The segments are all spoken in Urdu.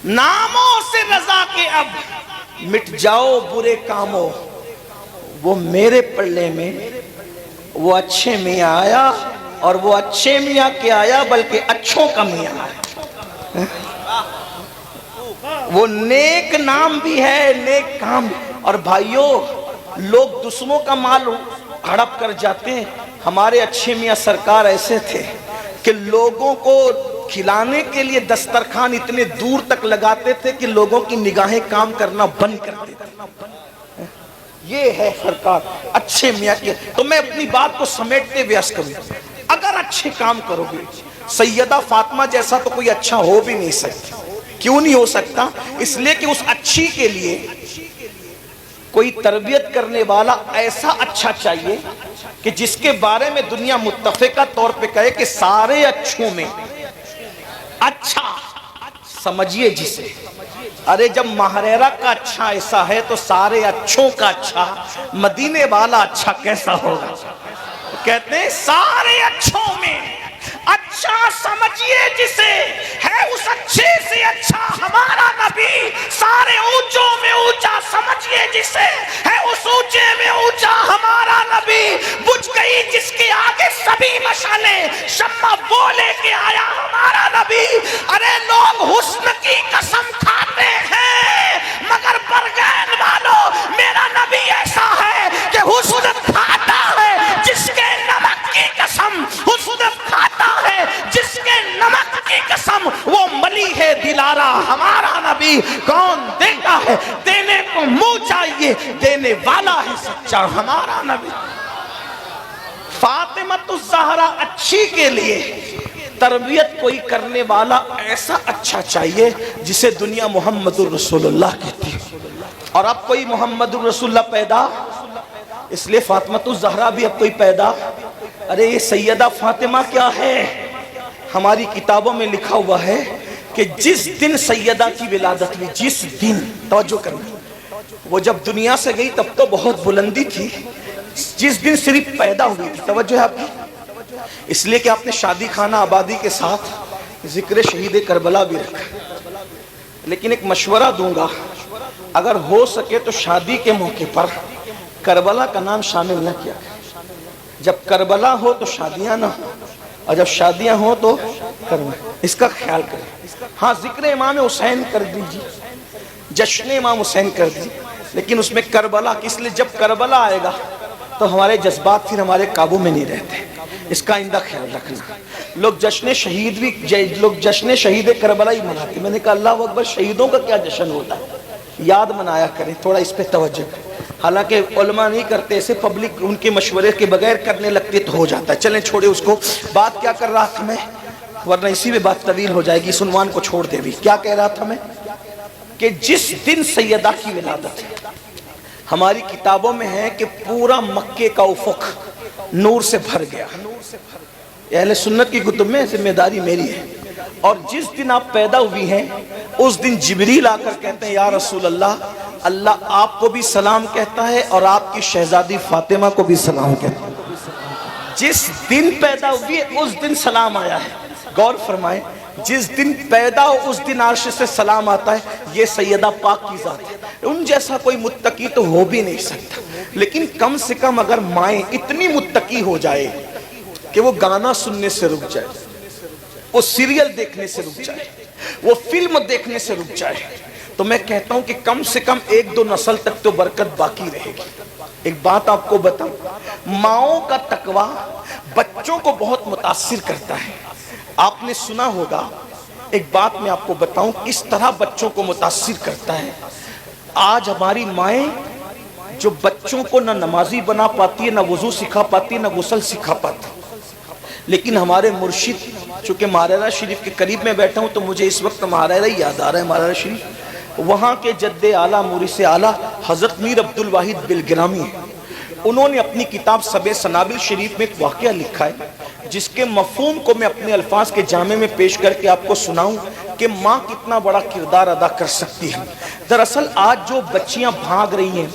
ناموں سے رضا کے اب مٹ جاؤ برے کاموں، وہ میرے پلے میں وہ اچھے میاں آیا، اور وہ اچھے میاں کے آیا بلکہ اچھوں کا میاں آیا۔ وہ نیک نام بھی ہے، نیک کام بھی۔ اور بھائیوں، لوگ دوسروں کا مال ہڑپ کر جاتے ہیں، ہمارے اچھے میاں سرکار ایسے تھے کہ لوگوں کو کھلانے کے لیے دسترخوان اتنے دور تک لگاتے تھے کہ لوگوں کی نگاہیں کام کرنا بند کر دیتے تھے۔ یہ ہے سرکار اچھے میاں کی۔ تو میں اپنی بات کو سمیٹتے ہوئے عرض کروں، اگر اچھے کام کرو گے، سیدہ فاطمہ جیسا تو کوئی اچھا ہو بھی نہیں سکتا۔ کیوں نہیں ہو سکتا؟ اس لیے کہ اس اچھی کے لیے کوئی تربیت کرنے والا ایسا اچھا چاہیے کہ جس کے بارے میں دنیا متفقہ طور پہ کہے کہ سارے اچھوں میں اچھا سمجھیے جسے۔ ارے جب مہریرہ کا اچھا ایسا ہے تو سارے اچھوں کا اچھا مدینے والا اچھا کیسا ہوگا؟ کہتے ہیں سارے اچھوں میں اچھا سمجھیے جسے، ہے اس اچھے سے اچھا ہمارا نبی۔ سارے اونچوں میں اونچا سمجھیے جسے، ہے اس اونچے میں اونچا ہمارا نبی۔ بجھ گئی جس کے آگے سبھی مشعلیں، شمع وہ لے کے آیا ہمارا نبی۔ ارے لوگ حسن کی قسم کھاتے ہیں، مگر برگین والوں میرا نبی ایسا ہے کہ حسن کھاتا ہے جس کے نمک کی قسم، حسن کھاتا ہے جس کے نمک کی قسم، وہ ملی ہے دلارا ہمارا نبی۔ کون دیتا ہے؟ دینے کو منہ چاہیے، دینے والا ہے سچا ہمارا نبی۔ فاطمہ الزہرا اچھی کے لیے تربیت کوئی کرنے والا ایسا اچھا چاہیے جسے دنیا محمد الرسول اللہ کہتی ہے۔ اور اب کوئی محمد الرسول اللہ پیدا، اس لیے فاطمہ الزہرا بھی اب کوئی پیدا۔ ارے یہ سیدہ فاطمہ کیا ہے؟ ہماری کتابوں میں لکھا ہوا ہے کہ جس دن سیدہ کی ولادت ہوئی، جس دن، توجہ کرنا، وہ جب دنیا سے گئی تب تو بہت بلندی تھی، جس دن صرف پیدا ہوئی تھی، توجہ ہے آپ کی، اس لیے کہ آپ نے شادی خانہ آبادی کے ساتھ ذکر شہید کربلا بھی رکھا۔ لیکن ایک مشورہ دوں گا، اگر ہو سکے تو شادی کے موقع پر کربلا کا نام شامل نہ کیا کریں۔ جب کربلا ہو تو شادیاں نہ ہو، اور جب شادیاں ہوں تو کربلا، اس کا خیال کریں۔ ہاں ذکر امام حسین کر دیجیے، جشن امام حسین کر دیجیے، لیکن اس میں کربلا، اس لیے جب کربلا آئے گا تو ہمارے جذبات پھر ہمارے قابو میں نہیں رہتے، اس کا آئندہ خیال رکھنا۔ لوگ جشن شہید بھی، لوگ جشن شہید کربلا ہی مناتے، میں نے کہا اللہ اکبر، شہیدوں کا کیا جشن ہوتا ہے؟ یاد منایا کریں، تھوڑا اس پہ توجہ کریں۔ حالانکہ علماء نہیں کرتے اسے، پبلک ان کے مشورے کے بغیر کرنے لگتے تو ہو جاتا ہے۔ چلیں چھوڑے اس کو۔ بات کیا کر رہا تھا میں، ورنہ اسی میں بات طویل ہو جائے گی، اس عنوان کو چھوڑ دے بھی۔ کیا کہہ رہا تھا میں؟ کہ جس دن سیدہ کی ولادت ہے، ہماری کتابوں میں ہے کہ پورا مکے کا افق نور سے بھر گیا۔ اہل سنت کی کتب میں ذمہ داری میری ہے۔ اور جس دن آپ پیدا ہوئی ہیں اس دن جبریل آ کر کہتے ہیں یا رسول اللہ، اللہ آپ کو بھی سلام کہتا ہے اور آپ کی شہزادی فاطمہ کو بھی سلام کہتا ہے۔ جس دن پیدا ہوئی ہے اس دن سلام آیا ہے۔ غور فرمائیں، جس دن پیدا ہو اس دن عرش سے سلام آتا ہے۔ یہ سیدہ پاک کی ذات ہے، ان جیسا کوئی متقی تو ہو بھی نہیں سکتا، لیکن کم سے کم اگر مائیں اتنی متقی ہو جائے کہ وہ گانا سننے سے رک جائے، وہ سیریل دیکھنے سے رک جائے، وہ فلم دیکھنے سے رک جائے، تو میں کہتا ہوں کہ کم سے کم 1-2 نسل تک تو برکت باقی رہے گی۔ ایک بات آپ کو بتاؤں، ماؤں کا تقوی بچوں کو بہت متاثر کرتا ہے۔ آپ نے سنا ہوگا، ایک بات میں آپ کو بتاؤں کس طرح بچوں کو متاثر کرتا ہے۔ آج ہماری مائیں جو بچوں کو نہ نمازی بنا پاتی ہے، نہ وضو سکھا پاتی ہے، نہ غسل سکھا پاتی، لیکن ہمارے مرشد، چونکہ مہریرہ شریف کے قریب میں بیٹھا ہوں تو مجھے اس وقت مہریرہ ہی یاد آ رہا ہے، مہریرہ شریف، وہاں کے جد اعلیٰ مورث اعلیٰ حضرت میر عبدالواحد بلگرامی ہیں۔ انہوں نے اپنی کتاب سبع سنابل شریف میں ایک واقعہ لکھا ہے جس کے مفہوم کو میں اپنے الفاظ کے جامع میں پیش کر کے آپ کو سناؤں کہ ماں کتنا بڑا کردار ادا کر سکتی ہے۔ دراصل آج جو بچیاں بھاگ رہی ہیں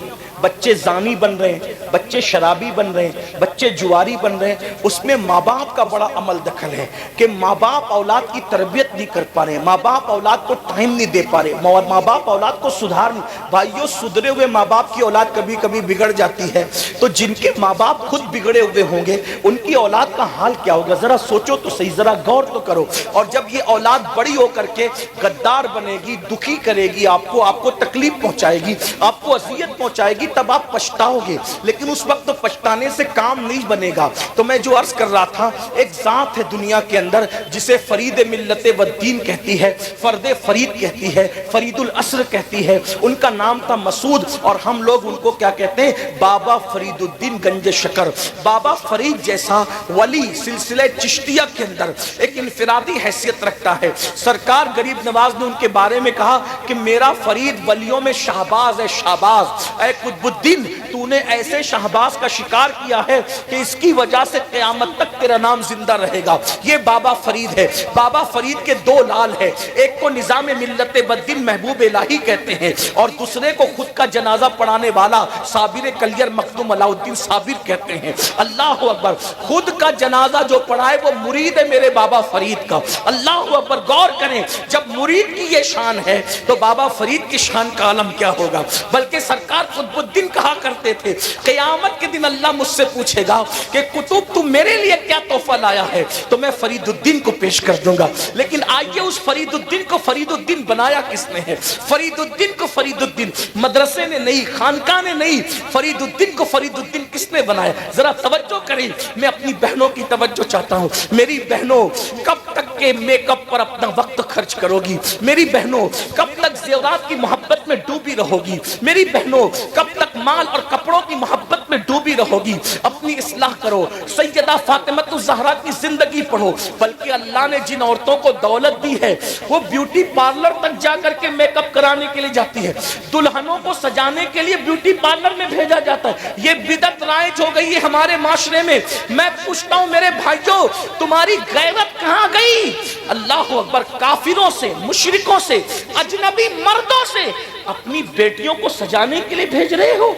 بچے زانی بن رہے ہیں، بچے شرابی بن رہے ہیں، بچے جواری بن رہے ہیں، اس میں ماں باپ کا بڑا عمل دخل ہے کہ ماں باپ اولاد کی تربیت نہیں کر پا رہے، ماں باپ اولاد کو ٹائم نہیں دے پا رہے، ماں باپ اولاد کو سدھار نہیں۔ بھائیو، سدھرے ہوئے ماں باپ کی اولاد کبھی کبھی بگڑ جاتی ہے، تو جن کے ماں باپ خود بگڑے ہوئے ہوں گے ان کی اولاد کا حال کیا ہوگا؟ ذرا سوچو تو صحیح، ذرا غور تو کرو۔ اور جب یہ اولاد بڑی ہو کر کے غدار بنے گی، دکھی کرے گی آپ کو تکلیف پہنچائے گی، آپ کو اذیت پہنچائے گی، تب آپ پچھتاؤ گے، لیکن اس وقت تو پچھتانے سے کام نہیں بنے گا۔ تو میں جو عرض کر رہا تھا، ایک ذات ہے دنیا کے اندر جسے فرید ملت و دین کہتی ہے، فرد فرید کہتی ہے، فرید العصر کہتی ہے۔ ان کا نام تھا مسعود، اور ہم لوگ ان کو کیا کہتے ہیں؟ بابا فرید الدین گنج شکر۔ بابا فرید جیسا ولی سلسلہ چشتیہ کے اندر ایک انفرادی حیثیت رکھتا ہے۔ سرکار غریب نواز نے ان کے بارے میں کہا کہ میرا فرید ولیوں میں شہباز ہے، شہباز۔ اے قطب الدین، تو نے ایسے شہباز کا شکار کیا ہے کہ اس کی وجہ سے قیامت تک تیرا نام زندہ رہے گا۔ یہ بابا فرید ہے۔ بابا فرید کے دو لال ہیں، ایک کو نظام ملت بدین محبوب الہی کہتے ہیں، اور دوسرے کو خود کا جنازہ پڑھانے والا صابر کلیر مخدوم علاء الدین صابر کہتے ہیں۔ اللہ اکبر! خود کا جنازہ جو پڑھائے وہ مرید ہے میرے بابا فرید کا۔ اللہ اکبر! غور کریں، جب مرید کی یہ شان ہے تو بابا فرید کی شان کا عالم کیا ہوگا؟ بلکہ سرکار قطب الدین کہا کرتے تھے، قیامت کے دن اللہ مجھ سے پوچھے گا کہ قطب تم میرے لیے کیا تحفہ لایا ہے، تو میں فرید الدین کو پیش کر دوں گا۔ لیکن آئیے، اس فرید الدین کو فرید الدین بنایا کس نے ہے؟ فرید الدین کو فرید الدین مدرسے نے نہیں، خانقاہ نے نہیں، فرید الدین کو فرید الدین کس نے بنایا؟ ذرا توجہ کریں، میں اپنی بہنوں کی توجہ چاہتا ہوں۔ میری بہنوں، کب تک کے میک اپ پر اپنا وقت خرچ کرو گی؟ میری بہنوں، کب تک زیورات کی محبت میں ڈوبی رہو گی؟ میری بہنوں، کب تک مال اور کپڑوں کی محبت میں ڈوبی رہو گی؟ اپنی اصلاح کرو، سیدہ فاطمہ الزہرا کی زندگی پڑھو۔ بلکہ اللہ نے جن عورتوں کو دولت دی ہے وہ بیوٹی پارلر تک جا کر کے میک اپ کرانے کے لیے جاتی ہے، دلہنوں کو سجانے کے لیے بیوٹی پارلر میں بھیجا جاتا ہے۔ یہ بدعت رائج ہو گئی ہے ہمارے معاشرے میں۔ میں پوچھتا ہوں میرے بھائیوں، تمہاری غیرت کہاں گئی؟ اللہ اکبر! کافروں سے، مشرکوں سے، اجنبی مردوں سے اپنی بیٹیوں کو سجانے کے لیے بھیج رہے ہو،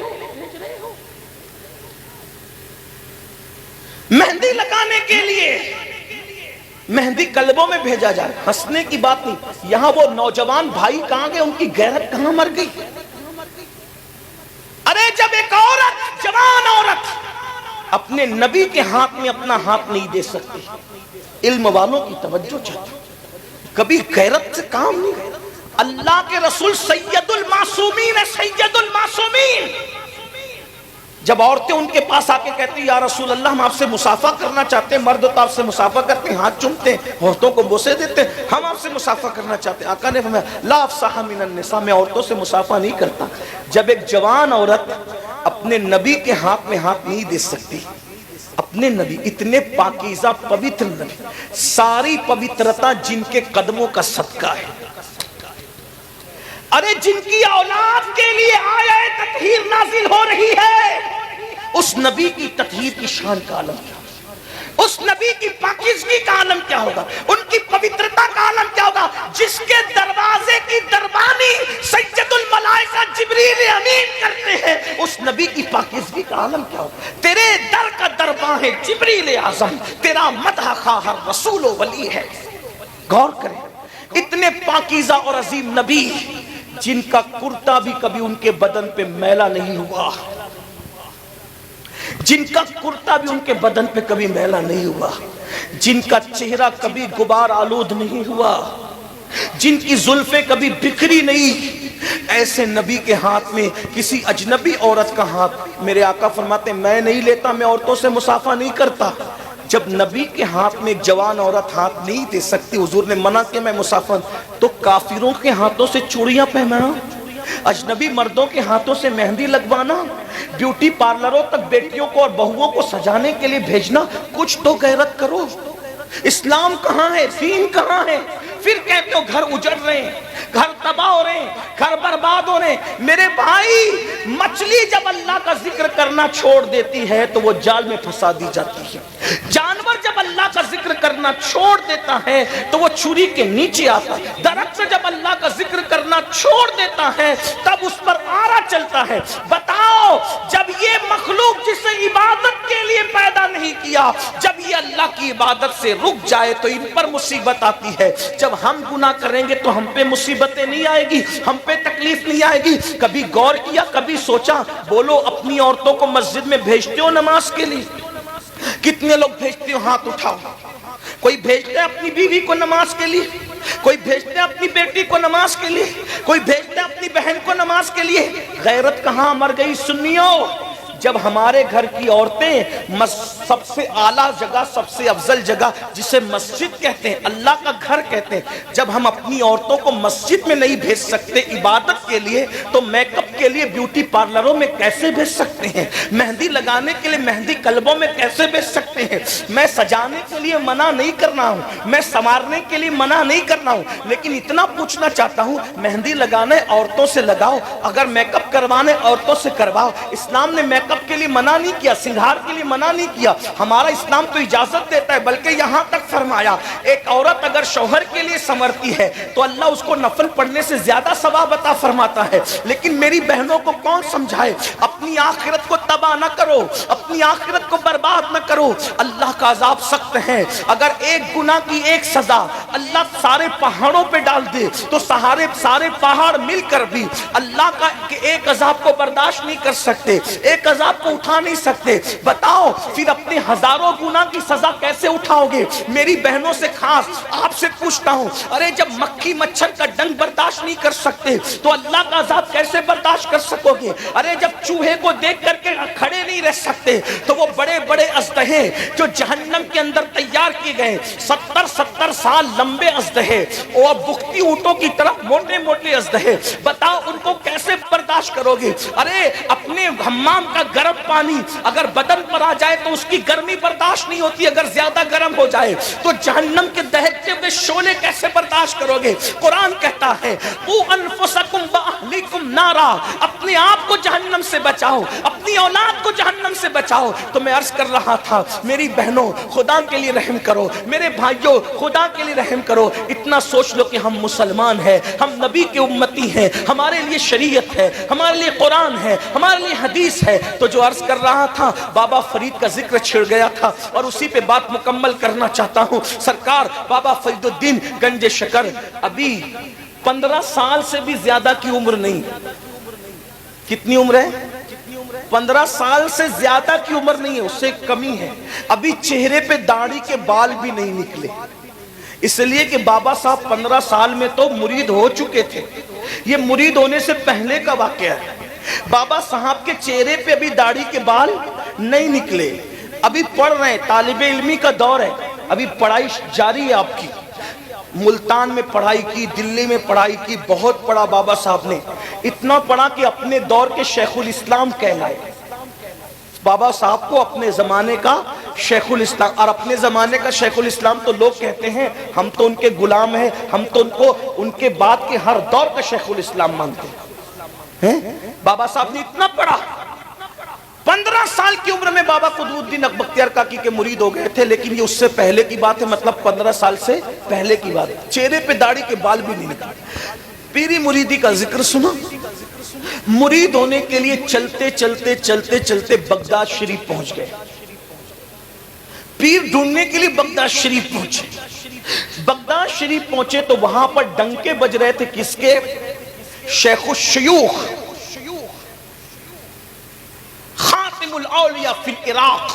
مہندی لگانے کے لیے، مہندی قلبوں میں بھیجا جائے۔ ہنسنے کی بات نہیں، یہاں وہ نوجوان بھائی کہاں گئے؟ ان کی غیرت کہاں مر گئی؟ ارے جب ایک عورت، جوان عورت اپنے نبی کے ہاتھ میں اپنا ہاتھ نہیں دے سکتی، علم والوں کی توجہ چاہتی، کبھی غیرت سے کام نہیں۔ اللہ کے رسول سید المعصومین ہے، سید المعصومین۔ جب عورتیں ان کے پاس آ کے کہتی یا رسول اللہ ہم آپ سے مصافحہ کرنا چاہتے ہیں، مرد تو آپ سے مصافحہ کرتے ہیں، ہاتھ چومتے ہیں، عورتوں کو بوسے دیتے ہیں، ہم آپ سے مصافحہ کرنا چاہتے ہیں۔ آقا نے فرمایا لا افصح من النساء، میں عورتوں سے مصافحہ نہیں کرتا۔ جب ایک جوان عورت اپنے نبی کے ہاتھ میں ہاتھ نہیں دے سکتی، اپنے نبی، اتنے پاکیزہ پوتر نبی، ساری پوترتا جن کے قدموں کا صدقہ ہے، ارے جن کی اولاد کے لیے آیہ تطہیر نازل ہو رہی ہے، اس نبی کی تطہیر کی شان کا عالم کیا ہوگا؟ اس نبی کی پاکیزگی کا عالم کیا ہوگا؟ ان کی پوترتا کا عالم کیا ہوگا؟ جس کے دروازے کی دربانی سید الملائکہ جبریل امین کرتے ہیں، اس نبی کی پاکیزگی کا عالم کیا ہوگا؟ تیرے در کا درباں ہے جبریل اعظم، تیرا مدح خواہ ہر رسول و ولی ہے۔ غور کریں، اتنے پاکیزہ اور عظیم نبی جن کا کرتا بھی کبھی ان کے بدن پہ میلا نہیں ہوا، جن کا کرتا بھی ان کے بدن پہ کبھی میلا نہیں ہوا، جن کا چہرہ کبھی غبار آلود نہیں ہوا، جن کی زلفیں کبھی بکھری نہیں، ایسے نبی کے ہاتھ میں کسی اجنبی عورت کا ہاتھ، میرے آقا فرماتے ہیں میں نہیں لیتا، میں عورتوں سے مصافحہ نہیں کرتا۔ جب نبی کے ہاتھ میں ایک جوان عورت ہاتھ نہیں دے سکتی، حضور نے منع کہ میں مصافحہ، تو کافروں کے ہاتھوں سے چوڑیاں پہنانا، اجنبی مردوں کے ہاتھوں سے مہندی لگوانا، بیوٹی پارلروں تک بیٹیوں کو اور بہووں کو سجانے کے لیے بھیجنا، کچھ تو غیرت کرو۔ اسلام کہاں ہے؟ دین کہاں ہے؟ پھر کہتے ہو گھر اجڑ رہے ہیں، گھر تباہ ہو رہے ہیں، گھر برباد ہو رہے ہیں۔ میرے بھائی، مچھلی جب اللہ کا ذکر کرنا چھوڑ دیتی ہے تو وہ جال میں پھنسا دی جاتی ہے، جانور جب اللہ کا ذکر کرنا چھوڑ دیتا ہے تو وہ چھری کے نیچے آتا ہے، درخت سے جب اللہ کا ذکر کرنا چھوڑ دیتا ہے تب اس پر آرا چلتا ہے۔ بتاؤ جب یہ مخلوق جسے عبادت کے لیے پیدا نہیں کیا، جب یہ اللہ کی عبادت سے رک جائے تو ان پر مصیبت آتی ہے۔ جب ہم گناہ کریں گے تو ہم پہ مصیبتیں نہیں آئے گی، ہم پہ تکلیف نہیں آئے گی۔ کبھی غور کیا، کبھی سوچا؟ بولو اپنی عورتوں کو مسجد میں بھیجتے ہو نماز کے لیے؟ کتنے لوگ بھیجتے ہو؟ ہاتھ اٹھاؤ۔ کوئی بھیجتے ہیں اپنی بیوی کو نماز کے لیے، کوئی بھیجتے ہیں اپنی بیٹی کو نماز کے لیے، کوئی بھیجتے ہیں اپنی بہن کو نماز کے لیے۔ غیرت کہاں مر گئی سنیو؟ جب ہمارے گھر کی عورتیں سب سے اعلیٰ جگہ، سب سے افضل جگہ جسے مسجد کہتے ہیں، اللہ کا گھر کہتے ہیں، جب ہم اپنی عورتوں کو مسجد میں نہیں بھیج سکتے عبادت کے لیے تو میک اپ کے لیے بیوٹی پارلروں میں کیسے بھیج سکتے ہیں؟ مہندی لگانے کے لیے مہندی کلبوں میں کیسے بھیج سکتے ہیں؟ میں سجانے کے لیے منع نہیں کرنا ہوں، میں سنوارنے کے لیے منع نہیں کرنا ہوں، لیکن اتنا پوچھنا چاہتا ہوں، مہندی لگانے عورتوں سے لگاؤ، اگر میک اپ کروانے عورتوں سے کرواؤ۔ اسلام نے میک اپ کے لیے منع نہیں کیا، سنگھار کے لیے منع نہیں کیا، ہمارا اسلام تو اجازت دیتا ہے، بلکہ یہاں تک فرمایا ایک عورت اگر شوہر کے لیے سنورتی ہے تو اللہ اس کو نفل پڑھنے سے زیادہ ثواب عطا فرماتا ہے۔ لیکن میری بہنوں کو کون سمجھائے؟ اپنی آخرت کو تباہ نہ کرو، اپنی آخرت کو برباد نہ کرو، اللہ کا عذاب سخت ہے۔ اگر ایک گناہ کی ایک سزا اللہ سارے پہاڑوں پہ ڈال دے تو سارے پہاڑ مل کر بھی اللہ کا ایک عذاب کو برداشت نہیں کر سکتے، ایک عذاب کو اٹھا نہیں سکتے۔ بتاؤ پھر اپنے ہزاروں گناہ کی سزا کیسے اٹھاؤ گے؟ میری بہنوں سے خاص آپ سے پوچھتا ہوں، ارے جب مکھی مچھر کا ڈنگ برداشت نہیں کر سکتے تو اللہ کا عذاب کیسے برداشت کر سکو گے؟ ارے جب چوہے کو دیکھ کر کے کھڑے نہیں رہ سکتے تو وہ بڑے بڑے اژدہے جو جہنم کے اندر تیار کیے گئے 70 سال لمبے اژدہے اور بختی اونٹوں کی طرح موٹے موٹے اژدہے، بتاؤ ان کو کیسے برداشت کرو گے؟ ارے اپنے حمام کا گرم پانی اگر بدن پر آ جائے تو اس کی گرمی برداشت نہیں ہوتی، اگر زیادہ گرم ہو جائے تو جہنم کے دہکتے ہوئے شعلے کیسے برداشت کرو گے؟ قرآن کہتا ہے قُوا أَنفُسَكُمْ وَأَهْلِيكُمْ نَارًا، اپنے آپ کو جہنم سے بچاؤ، اپنی اولاد کو جہنم سے بچاؤ۔ تو میں عرض کر رہا تھا میری بہنوں خدا کے لیے رحم کرو، میرے بھائیوں خدا کے لیے رحم کرو۔ اتنا سوچ لو کہ ہم مسلمان ہیں، ہم نبی کے امتی ہیں، ہمارے لیے شریعت ہے، ہمارے لیے قرآن ہے، ہمارے لیے حدیث ہے۔ تو جو عرض کر رہا تھا بابا فرید کا ذکر چھڑ گیا تھا اور اسی پہ بات مکمل کرنا چاہتا ہوں۔ سرکار بابا فرید الدین گنج شکر ابھی 15 سال سے بھی زیادہ کی عمر نہیں، کتنی عمر ہے؟ 15 سال سے زیادہ کی عمر نہیں ہے، اس سے کمی ہے۔ ابھی چہرے پہ داڑھی کے بال بھی نہیں نکلے، اس لیے کہ بابا صاحب 15 سال میں تو مرید ہو چکے تھے۔ یہ مرید ہونے سے پہلے کا واقعہ ہے۔ بابا صاحب کے چہرے پہ ابھی داڑھی کے بال نہیں نکلے، ابھی پڑھ رہے ہیں، طالب علمی کا دور ہے، ابھی پڑھائی جاری ہے آپ کی۔ ملتان میں پڑھائی کی، دلی میں پڑھائی کی، بہت پڑھا بابا صاحب نے، اتنا پڑھا کہ اپنے دور کے شیخ الاسلام کہلائے۔ بابا صاحب کو اپنے زمانے کا شیخ الاسلام، اور اپنے زمانے کا شیخ الاسلام تو لوگ کہتے ہیں ہم تو ان کے غلام ہیں، ہم تو ان کو ان کے بعد کے ہر دور کا شیخ الاسلام مانتے ہیں۔ بابا صاحب نے اتنا پڑھا، 15 سال کی عمر میں بابا قطب الدین بختیار کاکی کے مرید ہو گئے تھے، لیکن یہ اس سے پہلے کی بات ہے، مطلب 15 سال سے پہلے کی بات ہے۔ چہرے پہ داڑھی کے بال بھی نہیں نکلے۔ پیری مریدی کا ذکر سنا، مرید ہونے کے لیے چلتے چلتے چلتے چلتے بغداد شریف پہنچ گئے، پیر ڈھونڈنے کے لیے بغداد شریف پہنچے۔ بغداد شریف پہنچے تو وہاں پر ڈنکے بج رہے تھے، کس کے؟ شیخ الشیوخ خاتم الاولیاء فی العراق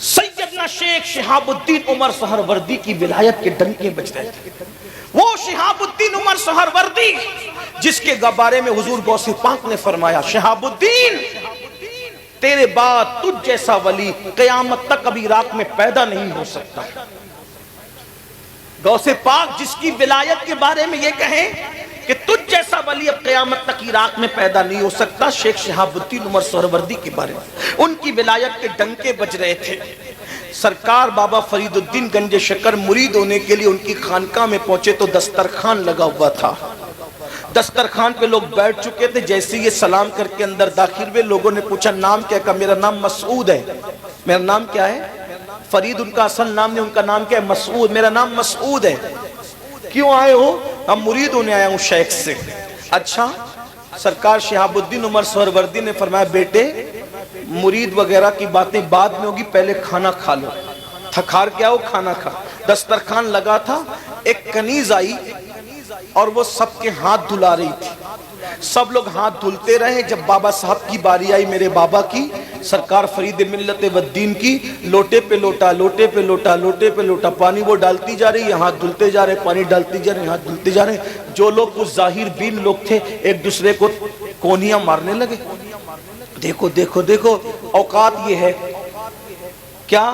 سیدنا شیخ شہاب الدین عمر سہروردی کی ولایت کے ڈنکے بج رہے تھے۔ وہ شہاب الدین عمر سہروردی جس کے بارے میں حضور غوث پاک نے فرمایا شہاب الدین تیرے بعد تجھ جیسا ولی قیامت تک ابھی عراق میں پیدا نہیں ہو سکتا۔ غوث پاک جس کی ولایت کے بارے میں یہ کہیں کہ تجھ جیسا ولی اب قیامت تک عراق میں پیدا نہیں ہو سکتا، شیخ شہاب الدین عمر سہروردی کے بارے میں ان کی ولایت کے ڈنکے بج رہے تھے۔ سرکار بابا فرید الدین گنج شکر مرید ہونے کے لیے ان کی خانقاہ میں پہنچے تو دسترخوان لگا ہوا تھا، دسترخوان پہ لوگ بیٹھ چکے تھے۔ جیسے یہ سلام کر کے اندر داخل ہوئے، لوگوں نے پوچھا نام کیا؟ کہا میرا نام مسعود ہے۔ میرا نام کیا ہے؟ فرید ان کا اصل نام نہیں، ان کا نام کیا ہے؟ مسعود۔ میرا نام مسعود ہے۔ کیوں آئے ہو؟ اب مرید ہونے آیا ہوں شیخ سے. اچھا سرکار شہاب الدین عمر سہروردی نے فرمایا بیٹے مرید وغیرہ کی باتیں بعد میں ہوگی، پہلے کھانا کھا لو. تھکار کیا ہو کھانا کھا. دسترخوان لگا تھا، ایک کنیز آئی اور وہ سب کے ہاتھ دھلا رہی تھی. سب لوگ ہاتھ دھلتے رہے. جب بابا صاحب کی باری آئی، میرے بابا کی، سرکار فرید ملت و دین کی، لوٹے پہ لوٹا لوٹے پہ لوٹا لوٹے پہ لوٹا پانی وہ ڈالتی جا رہی ہے، ہاتھ دھلتے جا رہے، پانی ڈالتی جا رہے، ہاتھ دھلتے جا رہے. جو لوگ کچھ ظاہر بین لوگ تھے ایک دوسرے کو کونیاں مارنے لگے. دیکھو دیکھو دیکھو اوقات یہ ہے کیا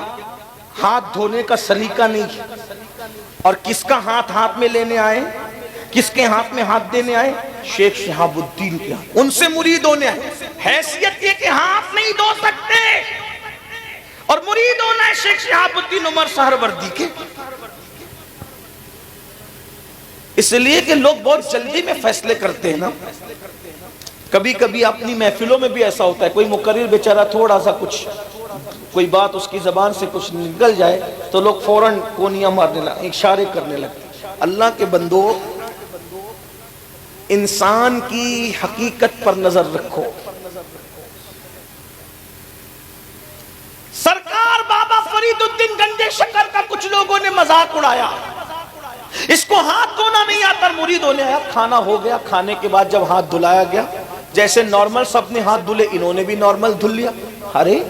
ہاتھ دھونے کا سلیقہ نہیں. اور کس کا ہاتھ میں لینے آئے، کس کے ہاتھ میں ہاتھ دینے آئے؟ شیخ شہاب الدین کے ہاتھ. ان سے مرید ہونے آئے. حیثیت یہ کہ ہاتھ نہیں دھو سکتے اور مرید ہونا ہے شیخ شہاب الدین عمر سہروردی کے. اس لیے کہ لوگ بہت جلدی میں فیصلے کرتے ہیں نا. کبھی کبھی اپنی محفلوں میں بھی ایسا ہوتا ہے، کوئی مقرر بیچارہ تھوڑا سا کچھ کوئی بات اس کی زبان سے کچھ نکل جائے تو لوگ فوراً کونیاں مارنے لگتے، اشارے کرنے لگتے. اللہ کے بندو انسان کی حقیقت پر نظر رکھو. سرکار بابا فرید الدین گنجے شکر کا کچھ لوگوں نے مذاق اڑایا، اس کو ہاتھ دھونا نہیں آتا. مرید ہونے آیا، کھانا ہو گیا. کھانے کے بعد جب ہاتھ دھلایا گیا، جیسے نارمل سب نے ہاتھ دھلے، انہوں نے بھی نارمل دھل لیا. ارے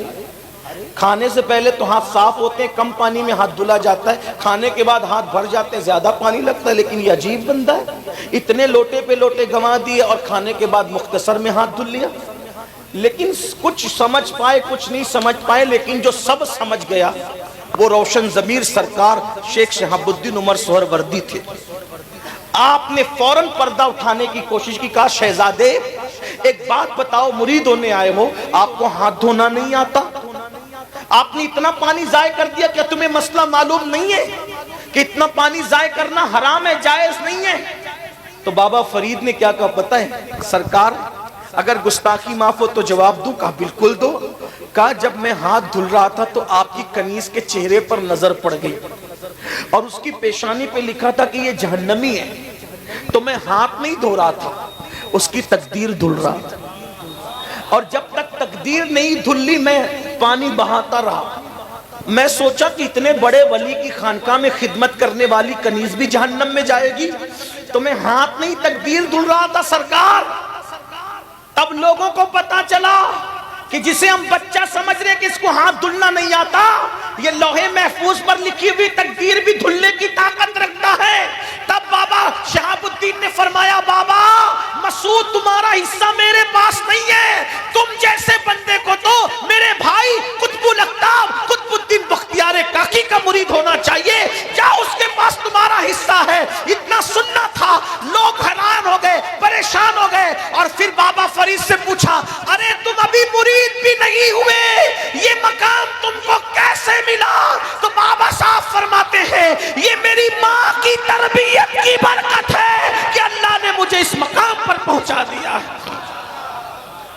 کھانے سے پہلے تو ہاتھ صاف ہوتے ہیں، کم پانی میں ہاتھ دھلا جاتا ہے. کھانے کے بعد ہاتھ بھر جاتے ہیں، زیادہ پانی لگتا ہے. لیکن یہ عجیب بندہ ہے، اتنے لوٹے پہ لوٹے گنوا دیے اور کھانے کے بعد مختصر میں ہاتھ دھل لیا. لیکن کچھ سمجھ پائے کچھ نہیں سمجھ پائے. لیکن جو سب سمجھ گیا وہ روشن ضمیر سرکار شیخ شہاب الدین عمر سہروردی تھے. آپ نے فوراً پردہ اٹھانے کی کوشش کی. کہا شہزادے ایک بات بتاؤ، مرید ہونے آئے ہو، آپ کو ہاتھ دھونا نہیں آتا؟ آپ نے اتنا پانی ضائع کر دیا، کیا تمہیں مسئلہ معلوم نہیں ہے کہ اتنا پانی ضائع کرنا حرام ہے، جائز نہیں ہے؟ تو بابا فرید نے کیا کہا پتہ ہے؟ سرکار اگر گستاخی معاف ہو تو جواب دوں؟ کہا بالکل دو. کہا جب میں ہاتھ دھل رہا تھا تو آپ کی کنیز کے چہرے پر نظر پڑ گئی اور اس کی پیشانی پہ لکھا تھا کہ یہ جہنمی ہے. تو میں ہاتھ نہیں دھو رہا تھا، اس کی تقدیر دھل رہا تھا. اور جب تک تقدیر نہیں دھلی میں پانی بہاتا رہا. میں سوچا کہ اتنے بڑے ولی کی خانقاہ میں خدمت کرنے والی کنیز بھی جہنم میں جائے گی، تو میں ہاتھ نہیں تقدیر دھل رہا تھا سرکار. تب لوگوں کو پتا چلا کہ جسے ہم بچہ سمجھ رہے کہ اس کو ہاتھ دھلنا نہیں آتا، یہ لوہے محفوظ پر لکھی ہوئی تقدیر بھی دھلنے کی طاقت رکھتا ہے. تب بابا شہاب الدین نے فرمایا بابا مسعود تمہارا حصہ میرے پاس نہیں ہے، تم جیسے بندے کو تو میرے بھائی قطب الاقطاب قطب الدین بختیار کاکی کا مرید ہونا چاہیے، کیا اس کے پاس تمہارا حصہ ہے؟ اتنا سننا تھا. لوگ حیران ہو گئے، پریشان ہو گئے. اور پھر بابا فرید سے پوچھا ارے تم ابھی مرید بھی نہیں ہوئے، یہ مقام تم کو کیسے ملا؟ تو بابا صاحب فرماتے ہیں یہ میری ماں کی تربیت کی برکت ہے کہ اللہ نے مجھے اس مقام پر پہنچا دیا.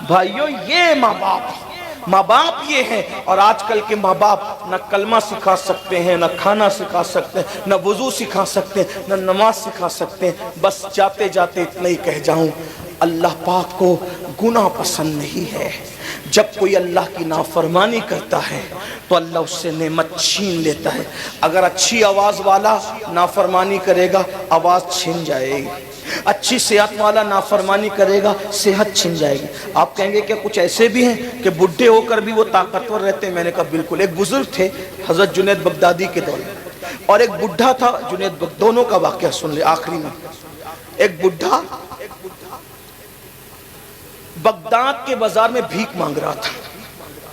بھائیو یہ ماں باپ یہ ہے. اور آج کل کے ماں باپ نہ کلمہ سکھا سکتے ہیں، نہ کھانا سکھا سکتے ہیں، نہ وضو سکھا سکتے ہیں، نہ نماز سکھا سکتے ہیں. بس جاتے جاتے اتنا ہی کہہ جاؤں، اللہ پاک کو گناہ پسند نہیں ہے. جب کوئی اللہ کی نافرمانی کرتا ہے تو اللہ اس سے نعمت چھین لیتا ہے. اگر اچھی آواز والا نافرمانی کرے گا آواز چھن جائے گی، اچھی صحت والا نافرمانی کرے گا صحت چھن جائے گی. آپ کہیں گے کہ کچھ ایسے بھی ہیں کہ بڈھے ہو کر بھی وہ طاقتور رہتے ہیں؟ میں نے کہا بالکل. ایک بزرگ تھے حضرت جنید بغدادی کے دور میں، اور ایک بڈھا تھا جنید دونوں کا واقعہ سن لے آخری میں. ایک بڈھا بغداد کے بازار میں بھیک مانگ رہا تھا،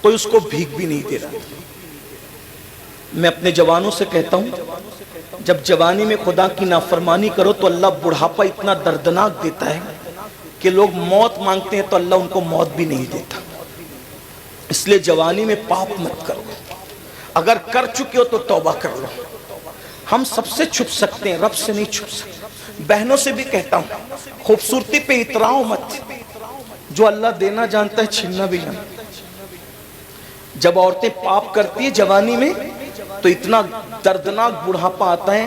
کوئی اس کو بھیک بھی نہیں دے رہا تھا. میں اپنے جوانوں سے کہتا ہوں جب جوانی میں خدا کی نافرمانی کرو تو اللہ بڑھاپا اتنا دردناک دیتا ہے کہ لوگ موت مانگتے ہیں تو اللہ ان کو موت بھی نہیں دیتا. اس لیے جوانی میں پاپ مت کرو، اگر کر چکے ہو تو توبہ کر لو. ہم سب سے چھپ سکتے ہیں، رب سے نہیں چھپ سکتے. بہنوں سے بھی کہتا ہوں خوبصورتی پہ اتراؤ مت، جو اللہ دینا جانتا ہے چھیننا بھی جانتا ہے. جب عورتیں پاپ کرتی ہیں جوانی میں تو اتنا دردناک بڑھاپا آتا ہے،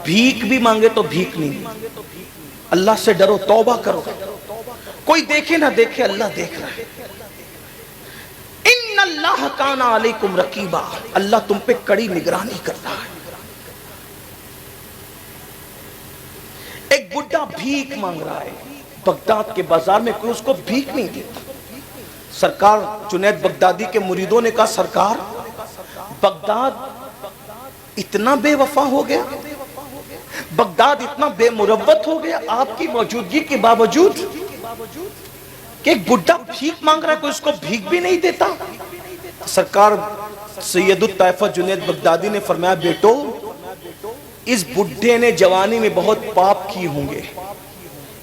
بھیک بھی مانگے تو بھیک نہیں. اللہ سے ڈرو، توبہ کرو. کوئی دیکھے نہ دیکھے، اللہ دیکھ رہا ہے. ان اللہ کان علیکم رقیبا، اللہ تم پہ کڑی نگرانی کر رہا ہے. ایک بڈھا بھیک مانگ رہا ہے بغداد کے بازار میں، کوئی اس کو بھیک نہیں دیتا. سرکار جنید بغدادی کے مریدوں نے کہا سرکار بغداد اتنا بے وفا ہو گیا، بغداد اتنا بے مروت ہو گیا آپ کی موجودگی کے باوجود کہ ایک بڈھا بھیک مانگ رہا ہے، کوئی اس کو بھیک بھی نہیں دیتا. سرکار سید الطائفہ جنید بغدادی نے فرمایا بیٹو، اس بڈھے نے جوانی میں بہت پاپ کی ہوں گے،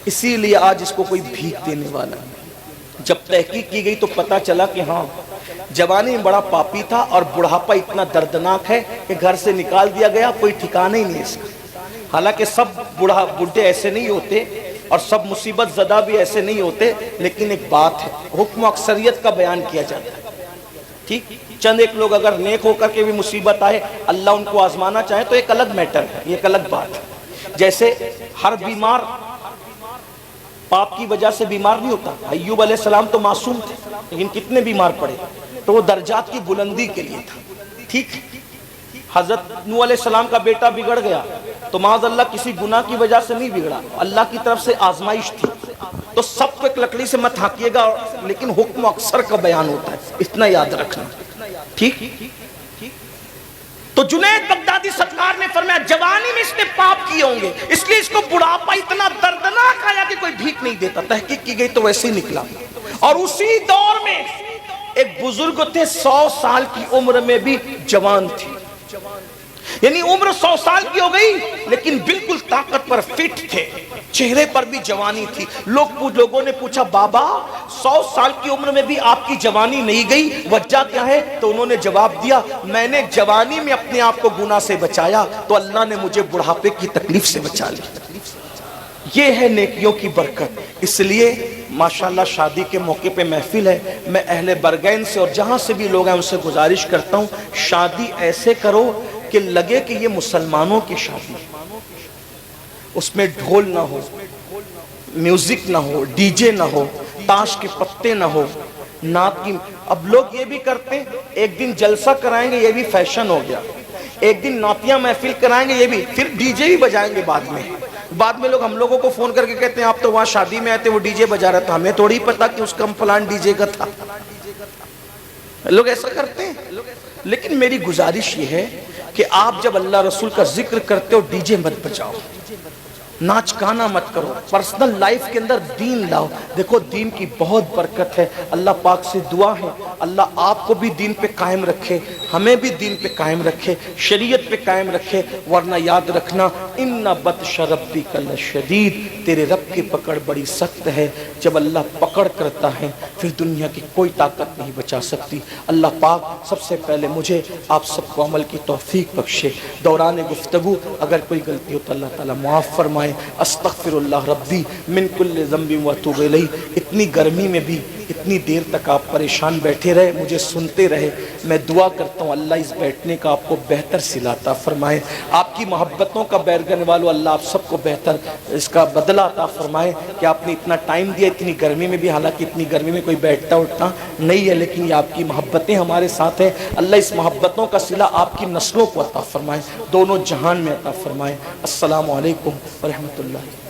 اسی لیے آج اس کو کوئی بھیک دینے والا نہیں. جب تحقیق کی گئی تو پتا چلا کہ ہاں جوانی میں بڑا پاپی تھا اور بڑھاپا اتنا دردناک ہے کہ گھر سے نکال دیا گیا، کوئی ٹھکانہ ہی نہیں اس کا. حالانکہ سب بڈھے ایسے نہیں ہوتے اور سب مصیبت زدہ بھی ایسے نہیں ہوتے، لیکن ایک بات ہے، حکم اکثریت کا بیان کیا جاتا ہے. ٹھیک، چند ایک لوگ اگر نیک ہو کر کے بھی مصیبت آئے، اللہ ان کو آزمانا چاہے تو ایک الگ میٹر ہے، یہ ایک الگ بات ہے. جیسے ہر بیمار پاپ کی وجہ سے بیمار نہیں ہوتا. ایوب علیہ السلام تو معصوم تھے لیکن کتنے بیمار پڑے، تو وہ درجات کی بلندی کے لیے تھا. ٹھیک، حضرت نوح علیہ السلام کا بیٹا بگڑ گیا تو معاذ اللہ کسی گناہ کی وجہ سے نہیں بگڑا، اللہ کی طرف سے آزمائش تھی. تو سب کو ایک لکڑی سے مت ہانکیے گا، لیکن حکم اکثر کا بیان ہوتا ہے، اتنا یاد رکھنا. ٹھیک، تو جنید بغدادی سرکار نے فرمایا جوانی میں اس نے پاپ کیے ہوں گے، اس لیے اس کو بڑھاپا اتنا دردناک آیا کہ کوئی بھیک نہیں دیتا. تحقیق کی گئی تو ویسے ہی نکلا. اور اسی دور میں ایک بزرگ تھے 100 سال کی عمر میں بھی جوان تھی، یعنی عمر 100 سال کی ہو گئی لیکن بالکل طاقت پر فٹ تھے، چہرے پر بھی جوانی تھی. لوگوں نے پوچھا بابا 100 سال کی عمر میں بھی آپ کی جوانی نہیں گئی، وجہ کیا ہے؟ تو انہوں نے جواب دیا میں نے جوانی میں اپنے آپ کو گناہ سے بچایا تو اللہ نے مجھے بڑھاپے کی تکلیف سے بچا لیا. یہ ہے نیکیوں کی برکت. اس لیے ماشاءاللہ شادی کے موقع پہ محفل ہے، میں اہل برگین سے اور جہاں سے بھی لوگ ہیں ان سے گزارش کرتا ہوں شادی ایسے کرو کہ لگے کہ یہ مسلمانوں کی شادی، اس میں ڈھول نہ ہو، میوزک نہ ہو، ڈی جے نہ ہو، تاش کے پتے نہ ہو، نعت کی. اب لوگ یہ بھی کرتے ہیں ایک دن جلسہ کرائیں گے، یہ بھی فیشن ہو گیا، ایک دن نعتیہ محفل کرائیں گے، یہ بھی، پھر ڈی جے بھی بجائیں گے. بعد میں لوگ ہم لوگوں کو فون کر کے کہتے ہیں آپ تو وہاں شادی میں آئے تھے وہ ڈی جے بجا رہا تھا، ہمیں تھوڑی پتا کہ اس کا فلان ڈی جے کا تھا. لوگ ایسا کرتے ہیں. لیکن میری گزارش یہ ہے کہ آپ جب اللہ رسول کا ذکر کرتے ہو ڈی جے مت بجاؤ، ناچ گانا مت کرو، پرسنل لائف کے اندر دین لاؤ. دیکھو دین کی بہت برکت ہے. اللہ پاک سے دعا ہے اللہ آپ کو بھی دین پہ قائم رکھے، ہمیں بھی دین پہ قائم رکھے، شریعت پہ قائم رکھے. ورنہ یاد رکھنا ان بطش ربک لشدید، تیرے رب کی پکڑ بڑی سخت ہے. جب اللہ پکڑ کرتا ہے پھر دنیا کی کوئی طاقت نہیں بچا سکتی. اللہ پاک سب سے پہلے مجھے آپ سب کو عمل کی توفیق بخشے. دوران گفتگو اگر کوئی غلطی ہو تو اللہ تعالیٰ معاف فرمائے. استغفر اللہ ربی من کل ذنب واتوب الیہ. اتنی گرمی میں بھی اتنی دیر تک آپ پریشان بیٹھے رہے، مجھے سنتے رہے. میں دعا کرتا ہوں اللہ اس بیٹھنے کا آپ کو بہتر صلہ عطا فرمائے. آپ کی محبتوں کا بیرگن والو اللہ آپ سب کو بہتر اس کا بدلہ عطا فرمائے کہ آپ نے اتنا ٹائم دیا اتنی گرمی میں بھی. حالانکہ اتنی گرمی میں کوئی بیٹھتا اٹھتا نہیں ہے لیکن یہ آپ کی محبتیں ہمارے ساتھ ہیں. اللہ اس محبتوں کا صلہ آپ کی نسلوں کو عطا فرمائے، دونوں جہان میں عطا فرمائے. السلام علیکم ورحمۃ اللہ.